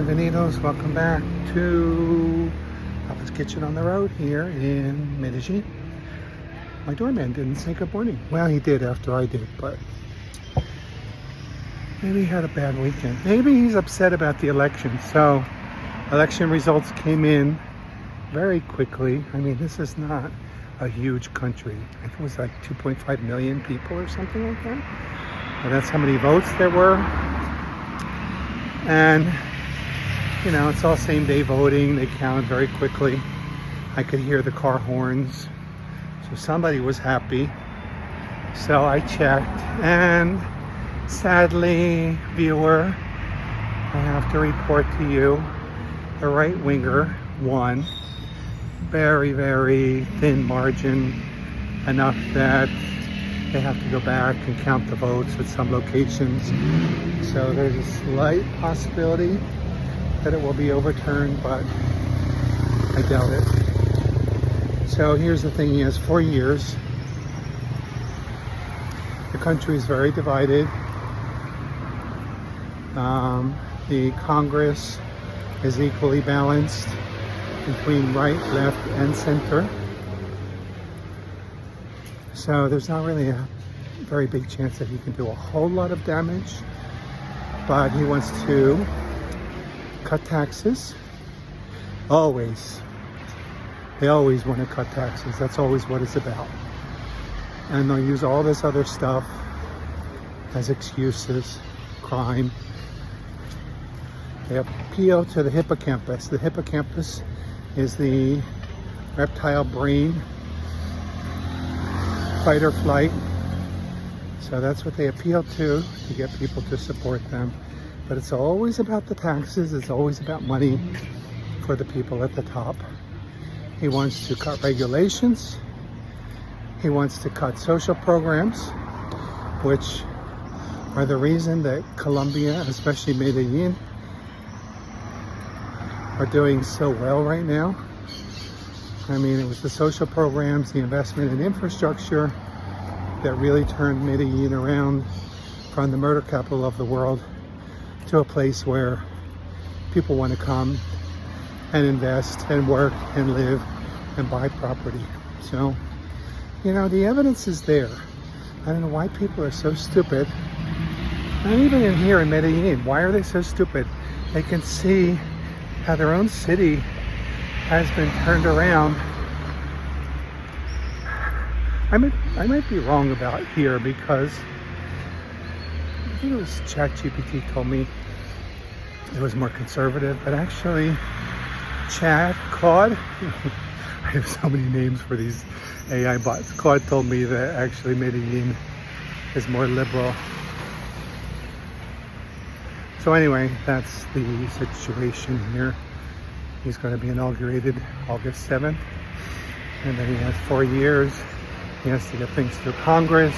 Bienvenidos, welcome back to Papa's Kitchen on the Road here in Medellin. My doorman didn't say good morning. Well, he did after I did, but maybe he had a bad weekend. Maybe he's upset about the election. So, election results came in very quickly. I mean, this is not a huge country. I think it was like 2.5 million people or something like that. And that's how many votes there were. And you know, it's all same day voting. They count very quickly. I could hear the car horns. So somebody was happy. So I checked, and sadly, viewer, I have to report to you, the right winger won. Very, very thin margin, enough that they have to go back and count the votes at some locations. So there's a slight possibility that it will be overturned, but I doubt it. So here's the thing, he has 4 years. The country is very divided. The Congress is equally balanced between right, left, and center. So there's not really a very big chance that he can do a whole lot of damage, but he wants to cut taxes. Always. They always want to cut taxes. That's always what it's about. And they'll use all this other stuff as excuses. Crime. They appeal to the hippocampus. The hippocampus is the reptile brain, fight or flight. So that's what they appeal to get people to support them. But it's always about the taxes. It's always about money for the people at the top. He wants to cut regulations. He wants to cut social programs, which are the reason that Colombia, especially Medellin, are doing so well right now. I mean, it was the social programs, the investment in infrastructure that really turned Medellin around from the murder capital of the world to a place where people want to come and invest and work and live and buy property. So, you know, the evidence is there. I don't know why people are so stupid. And even in here in Medellin, why are they so stupid? They can see how their own city has been turned around. I might be wrong about here, because I think it was ChatGPT told me it was more conservative, but actually Claude, I have so many names for these AI bots. Claude told me that actually Medellin is more liberal. So anyway, that's the situation here. He's going to be inaugurated August 7th, and then he has 4 years. He has to get things through Congress.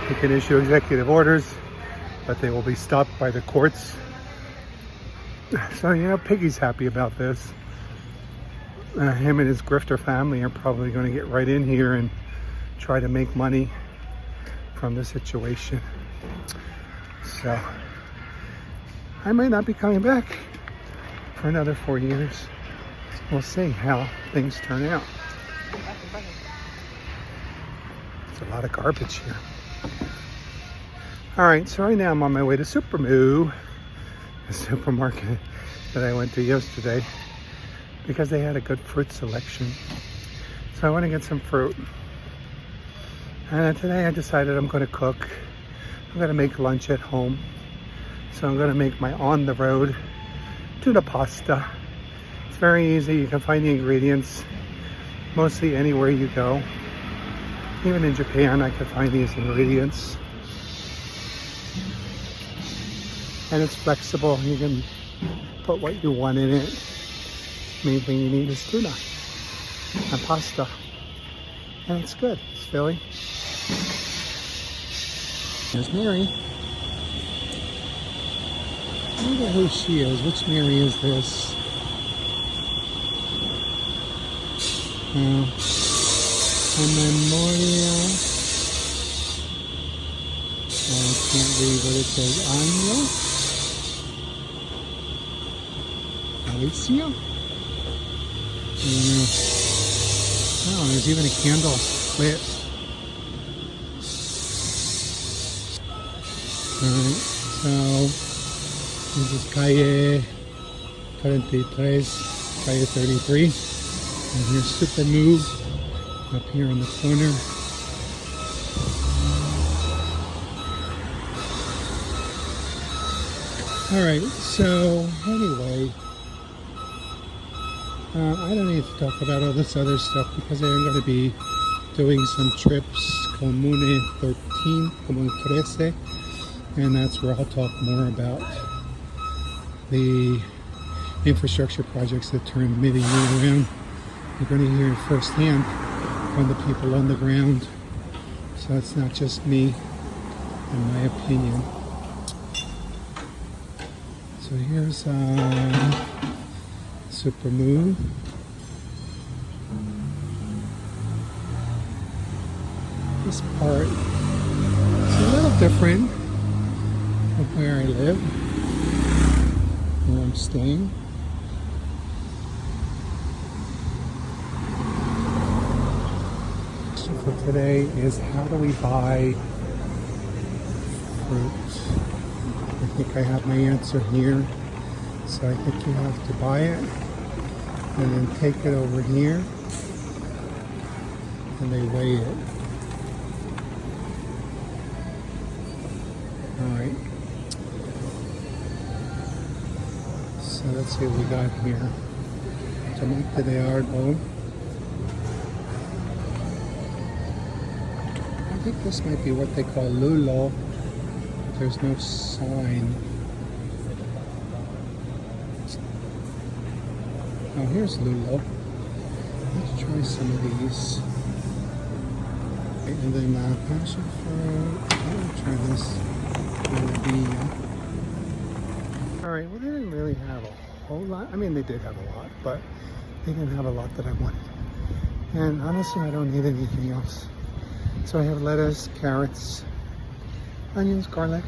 He can issue executive orders, but they will be stopped by the courts. So, you know, Piggy's happy about this. Him and his grifter family are probably going to get right in here and try to make money from the situation. So, I might not be coming back for another 4 years. We'll see how things turn out. There's a lot of garbage here. Alright, so right now I'm on my way to Supermu, the supermarket that I went to yesterday, because they had a good fruit selection. So I want to get some fruit. And today I decided I'm going to cook. I'm going to make lunch at home. So I'm going to make my on-the-road tuna pasta. It's very easy. You can find the ingredients mostly anywhere you go. Even in Japan, I could find these ingredients. And it's flexible. You can put what you want in it. Main thing you need is tuna and pasta. And it's good. It's filling. There's Mary. I wonder who she is. Which Mary is this? And then Moria. I can't read what it says. Anya. Alicia? Oh, there's even a candle lit. Alright, so this is calle 43, calle 33. And here's Supermu up here in the corner. Alright, so anyway, I don't need to talk about all this other stuff because I'm going to be doing some trips, Comune 13, Comune 13, and that's where I'll talk more about the infrastructure projects that turn Medellin around. You're going to hear it firsthand from the people on the ground, so it's not just me and my opinion. So here's Supermu. This part is a little different from where I live, where I'm staying. So for today is how do we buy fruit? I think I have my answer here. So I think you have to buy it and then take it over here and they weigh it. Alright. So let's see what we got here. Tomate de árbol. I think this might be what they call lulo. There's no sign. Oh, here's lulo. Let's try some of these. And then passion fruit. I'm gonna try this. Alright, well they didn't really have a whole lot. I mean, they did have a lot, but they didn't have a lot that I wanted. And honestly, I don't need anything else. So I have lettuce, carrots, onions, garlic.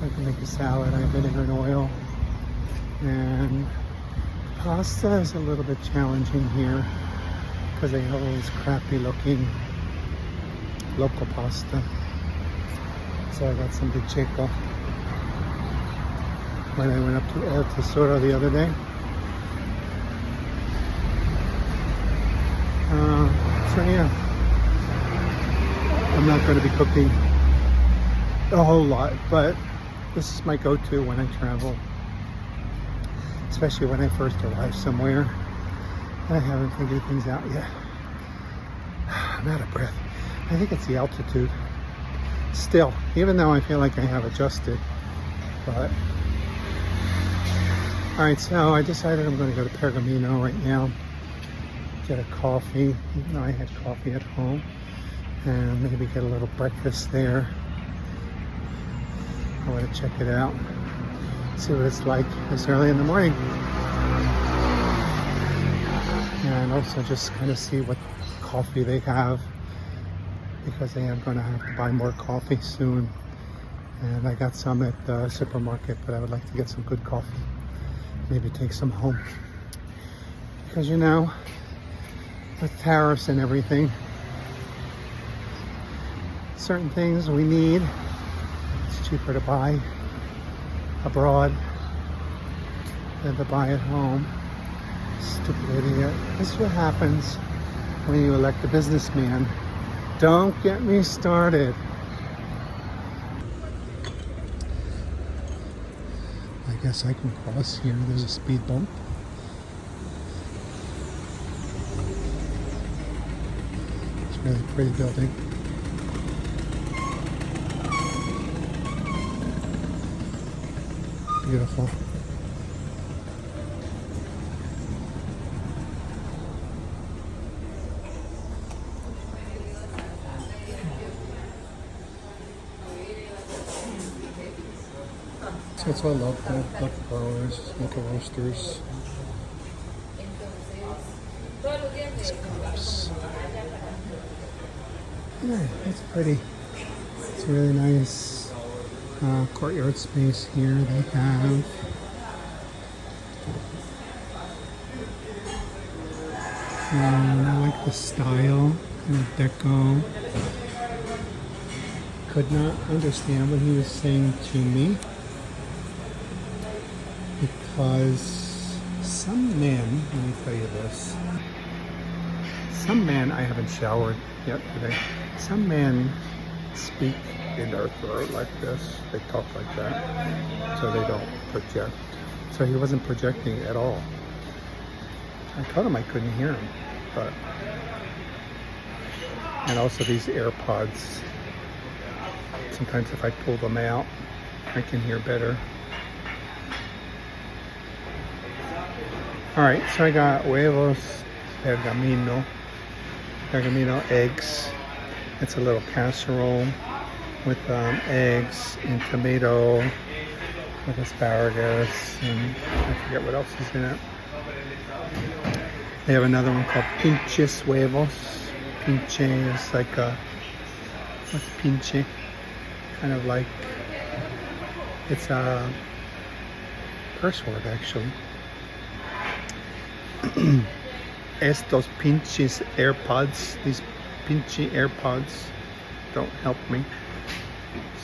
I can make a salad. I have vinegar and oil. And pasta is a little bit challenging here because they have all this crappy looking local pasta. So I got some bicheco when I went up to El Tesoro the other day. So yeah, I'm not going to be cooking a whole lot, but this is my go-to when I travel, especially when I first arrive somewhere. I haven't figured things out yet. I'm out of breath. I think it's the altitude. Still, even though I feel like I have adjusted, but alright, so I decided I'm going to go to Pergamino right now, get a coffee, even though I had coffee at home, and maybe get a little breakfast there. I want to check it out, see what it's like this early in the morning, and also just kind of see what coffee they have, because I am going to have to buy more coffee soon. And I got some at the supermarket, but I would like to get some good coffee. Maybe take some home. Because you know, with tariffs and everything, certain things we need, it's cheaper to buy abroad than to buy at home. Stupid idiot. This is what happens when you elect a businessman. Don't get me started. I guess I can cross here. There's a speed bump. It's a really pretty building. Beautiful. So it's all local growers, local roasters. These cups. Yeah, it's pretty. It's really nice courtyard space here they have. And I like the style and the deco. Could not understand what he was saying to me because some men, let me tell you this, some men, I haven't showered yet today, some men speak in their throat like this, they talk like that, so they don't project. So he wasn't projecting at all. I told him I couldn't hear him, but, and also these AirPods, sometimes if I pull them out, I can hear better. All right, so I got huevos Pergamino eggs. It's a little casserole with eggs and tomato with asparagus, and I forget what else is in it. They have another one called pinches huevos. Pinche is like a, what's pinche? Kind of like, it's a curse word actually. Estos pinches AirPods, these pinchy AirPods don't help me.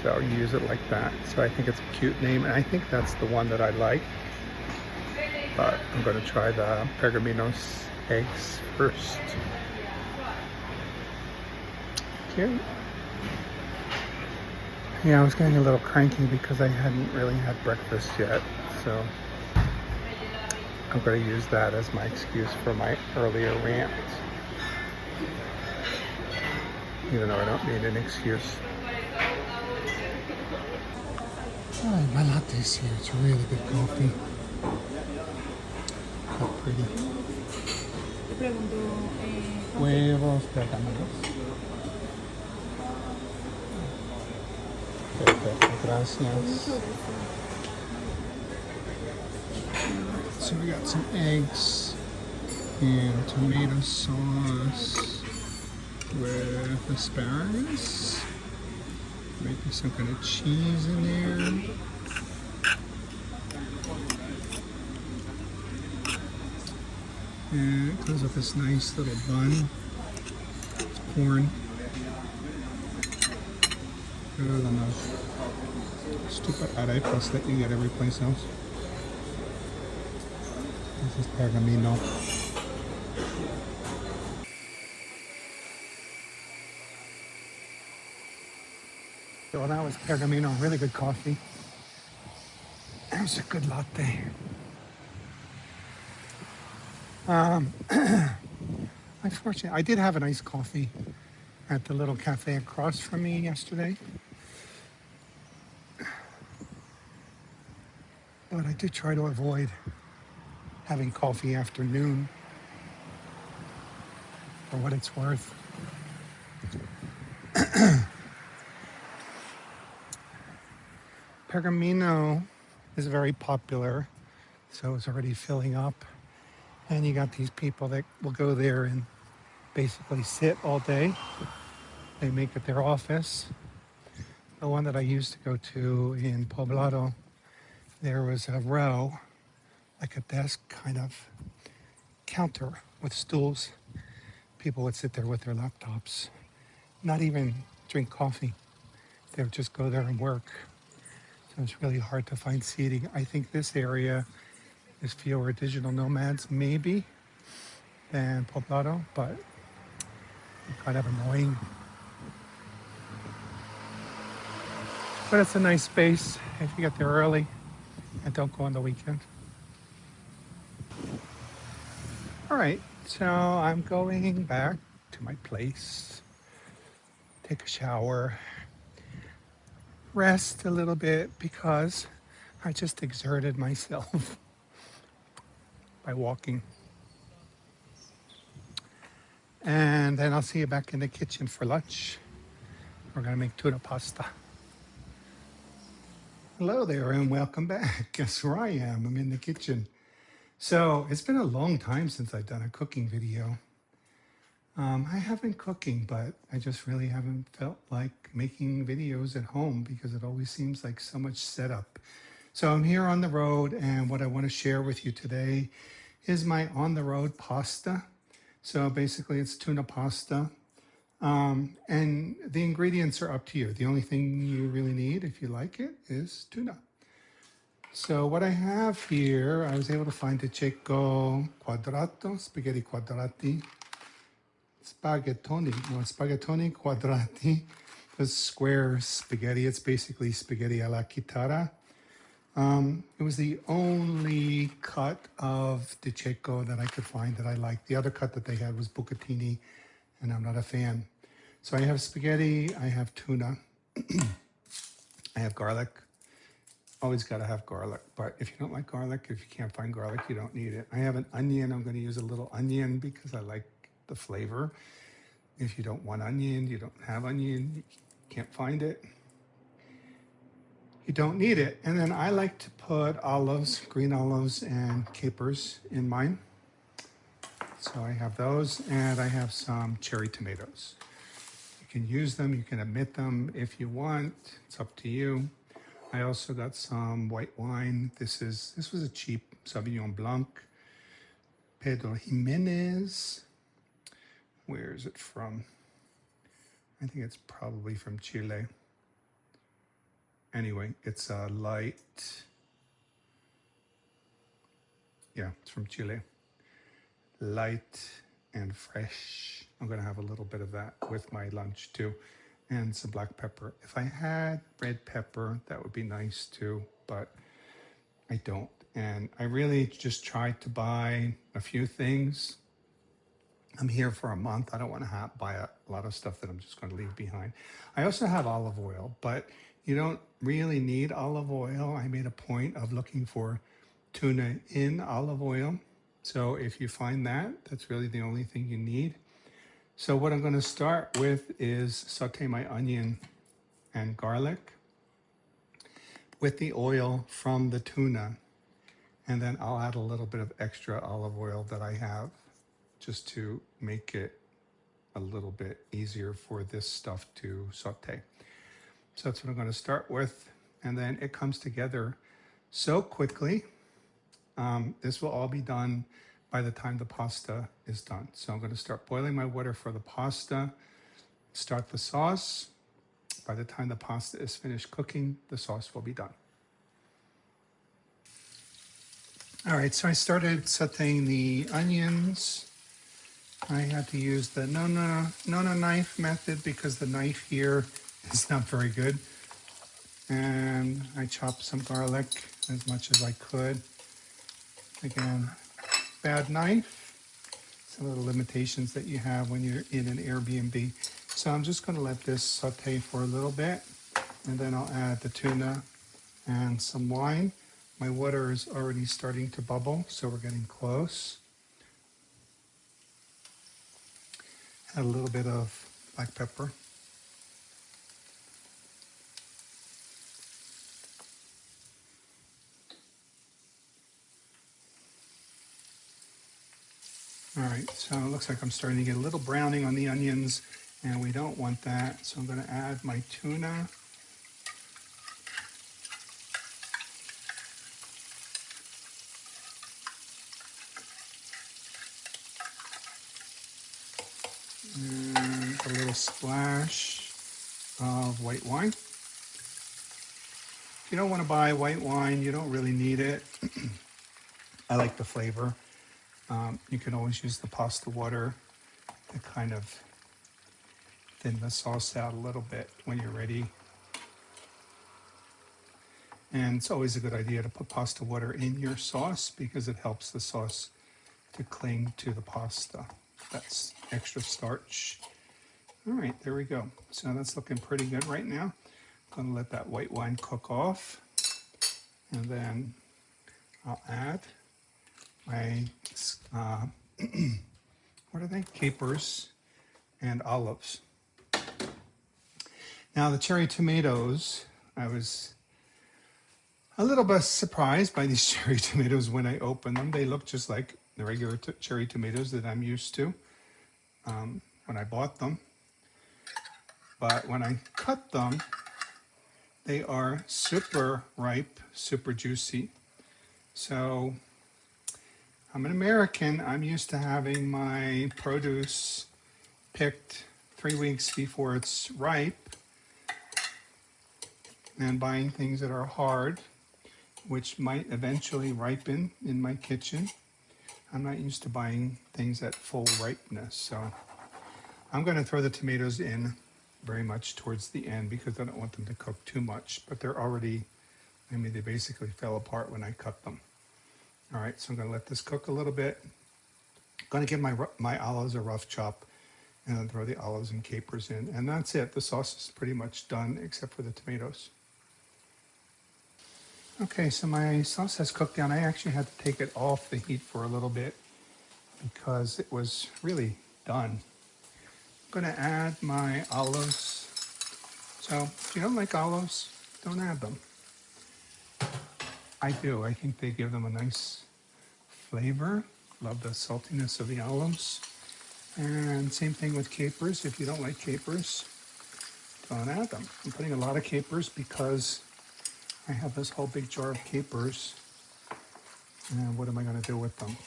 So you use it like that. So I think it's a cute name, and I think that's the one that I like. But I'm going to try the Pergamino's eggs first. Cute. Yeah, I was getting a little cranky because I hadn't really had breakfast yet. So I'm going to use that as my excuse for my earlier rant. Even though I don't need an excuse. Oh, my latte's here. It's really good coffee. How pretty. Huevos pergaminos. Perfecto, gracias. So we got some eggs and tomato sauce with asparagus. Maybe some kind of cheese in there. And it comes with this nice little bun. It's corn. Better than those stupid arepas that you get every place else. This is Pergamino. So that was Pergamino, really good coffee. That was a good latte. Unfortunately, I did have a nice coffee at the little cafe across from me yesterday. But I did try to avoid having coffee after noon, for what it's worth. Pergamino is very popular, so it's already filling up. And you got these people that will go there and basically sit all day. They make it their office. The one that I used to go to in Poblado, there was a row, like a desk kind of counter with stools. People would sit there with their laptops, not even drink coffee. They would just go there and work. So it's really hard to find seating. I think this area is fewer digital nomads, maybe, than Poblado, but kind of annoying. But it's a nice space if you get there early and don't go on the weekend. All right, so I'm going back to my place, take a shower, rest a little bit because I just exerted myself by walking. And then I'll see you back in the kitchen for lunch. We're gonna make tuna pasta. Hello there and welcome back. Guess where I am? I'm in the kitchen. So it's been a long time since I've done a cooking video. I have been cooking, but I just really haven't felt like making videos at home because it always seems like so much setup. So I'm here on the road, and what I want to share with you today is my on the road pasta. So basically it's tuna pasta. And the ingredients are up to you. The only thing you really need, if you like it, is tuna. So what I have here, I was able to find the cecco quadrato, spaghetti quadrati, spaghettoni quadrati, because square spaghetti. It's basically spaghetti alla chitarra. It was the only cut of the cecco that I could find that I liked. The other cut that they had was bucatini, and I'm not a fan. So I have spaghetti, I have tuna, I have garlic. Always got to have garlic, but if you don't like garlic, if you can't find garlic, you don't need it. I have an onion. I'm going to use a little onion because I like the flavor. If you don't want onion, you don't have onion, you can't find it, you don't need it. And then I like to put olives, green olives and capers in mine. So I have those, and I have some cherry tomatoes. You can use them, you can omit them if you want. It's up to you. I also got some white wine. This was a cheap Sauvignon Blanc. Pedro Jimenez. Where is it from? I think it's probably from Chile. Anyway, it's a light. Yeah, it's from Chile. Light and fresh. I'm gonna have a little bit of that with my lunch too. And some black pepper. If I had red pepper, that would be nice too, but I don't. And I really just tried to buy a few things. I'm here for a month. I don't want to buy a lot of stuff that I'm just going to leave behind. I also have olive oil, but you don't really need olive oil. I made a point of looking for tuna in olive oil. So if you find that, that's really the only thing you need. So what I'm going to start with is saute my onion and garlic with the oil from the tuna. And then I'll add a little bit of extra olive oil that I have just to make it a little bit easier for this stuff to saute. So that's what I'm going to start with. And then it comes together so quickly. This will all be done by the time the pasta is done. So I'm going to start boiling my water for the pasta, start the sauce. By the time the pasta is finished cooking, the sauce will be done. All right, so I started sauteing the onions. I had to use the Nonna knife method because the knife here is not very good. And I chopped some garlic as much as I could. Again, bad knife. Some of the limitations that you have when you're in an Airbnb. So I'm just going to let this saute for a little bit, and then I'll add the tuna and some wine. My water is already starting to bubble, so we're getting close. Add a little bit of black pepper. All right, so it looks like I'm starting to get a little browning on the onions, and we don't want that. So I'm going to add my tuna. And a little splash of white wine. If you don't want to buy white wine, you don't really need it. I like the flavor. You can always use the pasta water to kind of thin the sauce out a little bit when you're ready. And it's always a good idea to put pasta water in your sauce because it helps the sauce to cling to the pasta. That's extra starch. All right, there we go. So that's looking pretty good right now. I'm going to let that white wine cook off. And then I'll add my, what are they? Capers and olives. Now the cherry tomatoes, I was a little bit surprised by these cherry tomatoes when I opened them. They look just like the regular cherry tomatoes that I'm used to when I bought them. But when I cut them, they are super ripe, super juicy. So I'm an American. I'm used to having my produce picked 3 weeks before it's ripe and buying things that are hard, which might eventually ripen in my kitchen. I'm not used to buying things at full ripeness, so I'm going to throw the tomatoes in very much towards the end because I don't want them to cook too much, but they're already, I mean, they basically fell apart when I cut them. All right, so I'm going to let this cook a little bit. I'm going to give my olives a rough chop and then throw the olives and capers in, and that's it. The sauce is pretty much done except for the tomatoes. Okay, so my sauce has cooked down. I actually had to take it off the heat for a little bit because it was really done. I'm going to add my olives. So if you don't like olives, don't add them. I do. I think they give them a nice flavor. Love the saltiness of the olives. And same thing with capers. If you don't like capers, don't add them. I'm putting a lot of capers because I have this whole big jar of capers. And what am I going to do with them?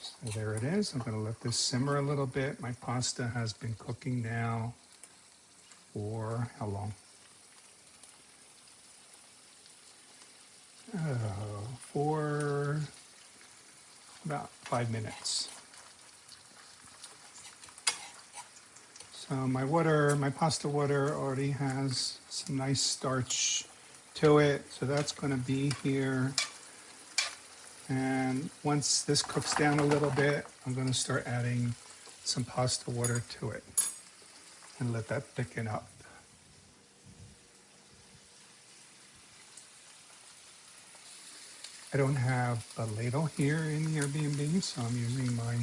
So there it is. I'm going to let this simmer a little bit. My pasta has been cooking now for how long? For about 5 minutes. So my pasta water already has some nice starch to it. So that's going to be here. And once this cooks down a little bit, I'm going to start adding some pasta water to it and let that thicken up. I don't have a ladle here in the Airbnb, so I'm using my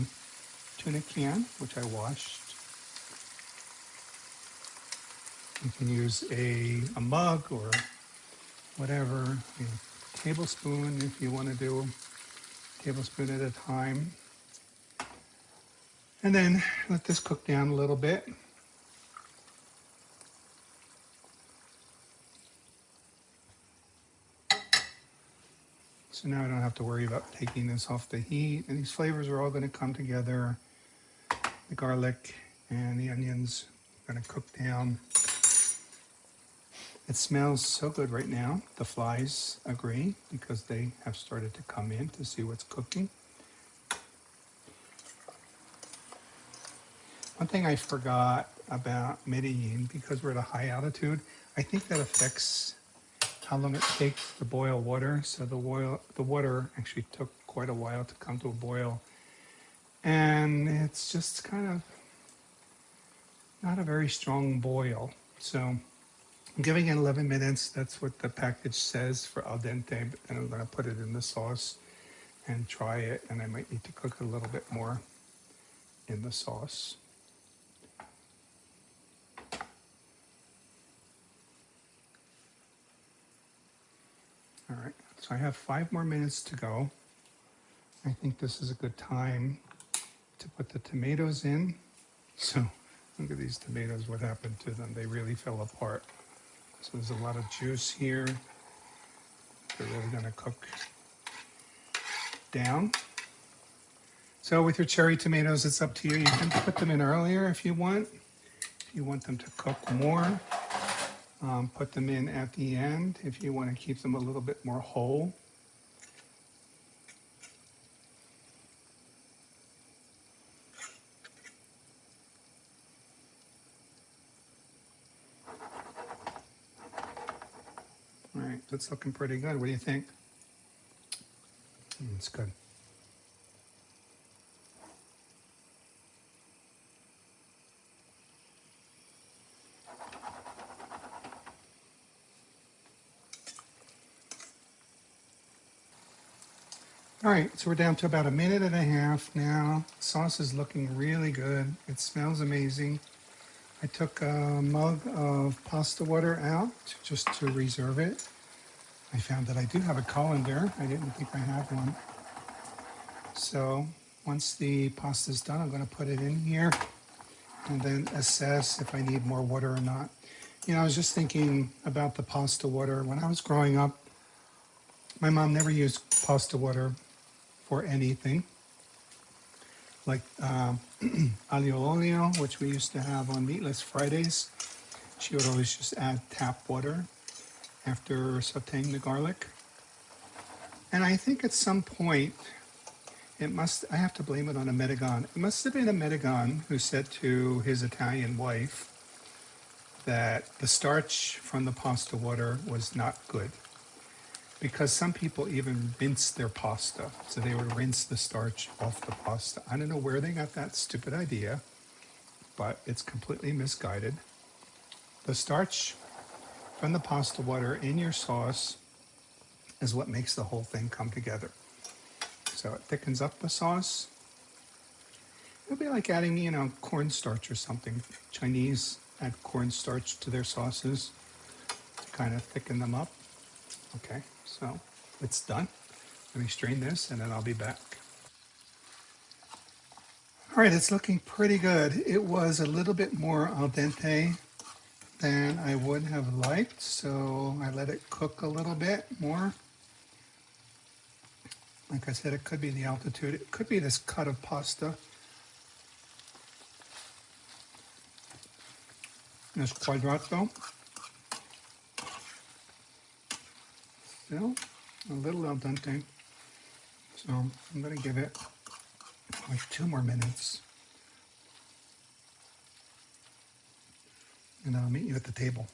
tuna can, which I washed. You can use a mug or whatever, a tablespoon if you want to do a tablespoon at a time. And then let this cook down a little bit. So now I don't have to worry about taking this off the heat. And these flavors are all going to come together. The garlic and the onions are going to cook down. It smells so good right now. The flies agree because they have started to come in to see what's cooking. One thing I forgot about Medellin, because we're at a high altitude, I think that affects how long it takes to boil water. So the water actually took quite a while to come to a boil. And it's just kind of not a very strong boil. So I'm giving it 11 minutes. That's what the package says for al dente, but then I'm going to put it in the sauce and try it. And I might need to cook a little bit more in the sauce. All right, so I have 5 more minutes to go. I think this is a good time to put the tomatoes in. So look at these tomatoes, what happened to them? They really fell apart. So there's a lot of juice here. They're really gonna cook down. So with your cherry tomatoes, it's up to you. You can put them in earlier if you want. If you want them to cook more, put them in at the end if you want to keep them a little bit more whole. All right, that's looking pretty good. What do you think? It's good. All right, so we're down to about 1.5 minutes now. The sauce is looking really good. It smells amazing. I took a mug of pasta water out just to reserve it. I found that I do have a colander. I didn't think I had one. So once the pasta's done, I'm going to put it in here and then assess if I need more water or not. You know, I was just thinking about the pasta water. When I was growing up, my mom never used pasta water. for anything, like aglio olio, which we used to have on Meatless Fridays. She would always just add tap water after sauteing the garlic. And I think at some point, I have to blame it on a Medellin. It must have been a Medellin who said to his Italian wife that the starch from the pasta water was not good, because some people even rinse their pasta. So they would rinse the starch off the pasta. I don't know where they got that stupid idea, but it's completely misguided. The starch from the pasta water in your sauce is what makes the whole thing come together. So it thickens up the sauce. It'll be like adding, cornstarch or something. Chinese add cornstarch to their sauces to kind of thicken them up. Okay, so it's done. Let me strain this and then I'll be back. All right, it's looking pretty good. It was a little bit more al dente than I would have liked, so I let it cook a little bit more. Like I said, it could be the altitude. It could be this cut of pasta. This quadrato. Still a little al dente. So I'm going to give it like 2 more minutes. And I'll meet you at the table.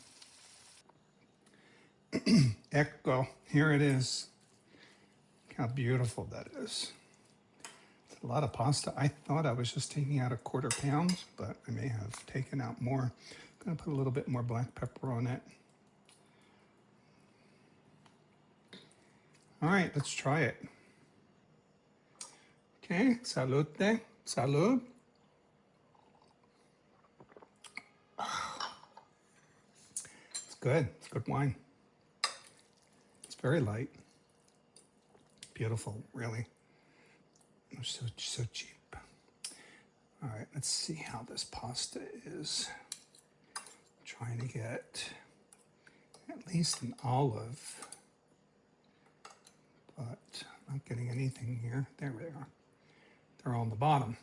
Ecco, here it is. Look how beautiful that is. It's a lot of pasta. I thought I was just taking out a 1/4 pound, but I may have taken out more. I'm going to put a little bit more black pepper on it. All right, let's try it. Okay, salute, salud. It's good, it's good wine. It's very light. Beautiful, really. So cheap. All right, let's see how this pasta is. I'm trying to get at least an olive, but I'm not getting anything here. There they are. They're all on the bottom.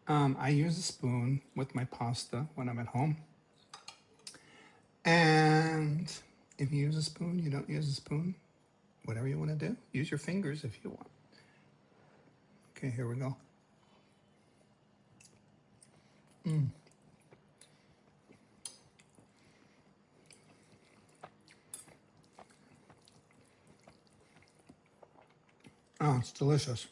I use a spoon with my pasta when I'm at home. And if you use a spoon, you don't use a spoon, whatever you want to do. Use your fingers if you want. Okay, here we go. Oh, it's delicious.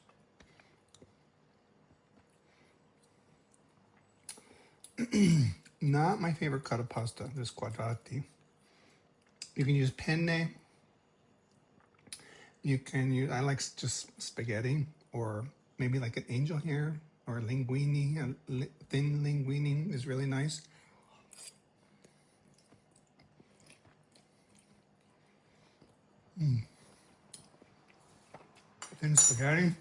Not my favorite cut of pasta, this quadrati. You can use penne. You can use, I like just spaghetti, or maybe like an angel hair, or linguine. A thin linguine is really nice. Thin spaghetti.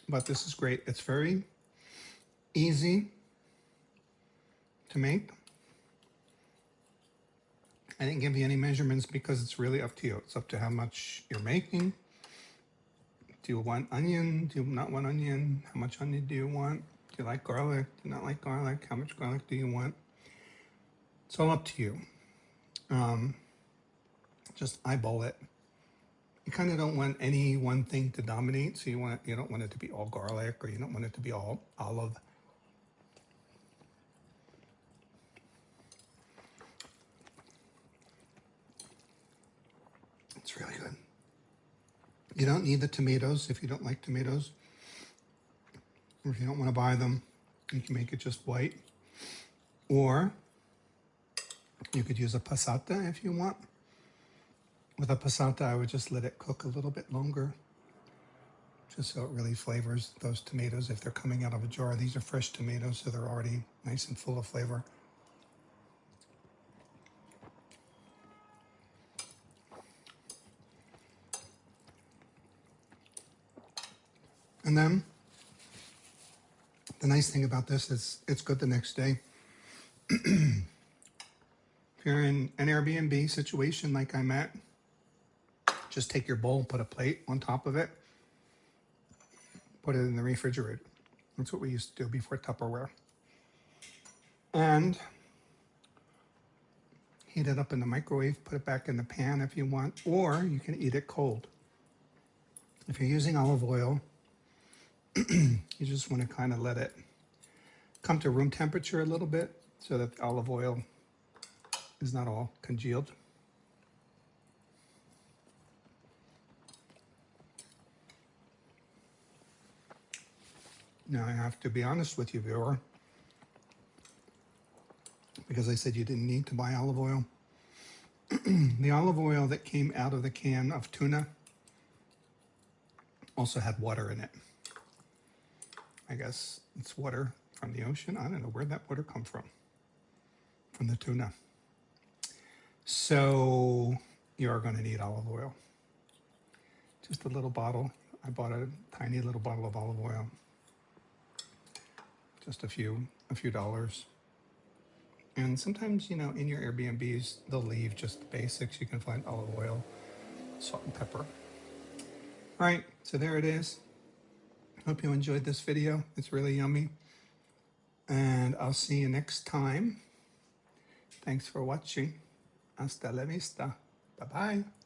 But this is great. It's very easy to make. I didn't give you any measurements because it's really up to you. It's up to how much you're making. Do you want onion? Do you not want onion? How much onion do you want? Do you like garlic? Do you not like garlic? How much garlic do you want? It's all up to you. Just eyeball it. You kind of don't want any one thing to dominate, so you don't want it to be all garlic, or you don't want it to be all olive. It's really good. You don't need the tomatoes if you don't like tomatoes, or if you don't want to buy them. You can make it just white, or you could use a passata if you want. With a passata, I would just let it cook a little bit longer, just so it really flavors those tomatoes if they're coming out of a jar. These are fresh tomatoes, so they're already nice and full of flavor. And then the nice thing about this is it's good the next day. If you're in an Airbnb situation like I'm at, just take your bowl, put a plate on top of it, put it in the refrigerator. That's what we used to do before Tupperware. And heat it up in the microwave, put it back in the pan if you want, or you can eat it cold. If you're using olive oil, you just want to kind of let it come to room temperature a little bit so that the olive oil is not all congealed. Now I have to be honest with you, viewer, because I said you didn't need to buy olive oil. The olive oil that came out of the can of tuna also had water in it. I guess it's water from the ocean. I don't know where that water come from the tuna. So you're going to need olive oil. Just a little bottle. I bought a tiny little bottle of olive oil. Just a few dollars. And sometimes, you know, in your Airbnbs, they'll leave just the basics. You can find olive oil, salt and pepper. All right, so there it is. Hope you enjoyed this video. It's really yummy. And I'll see you next time. Thanks for watching. Hasta la vista. Bye-bye.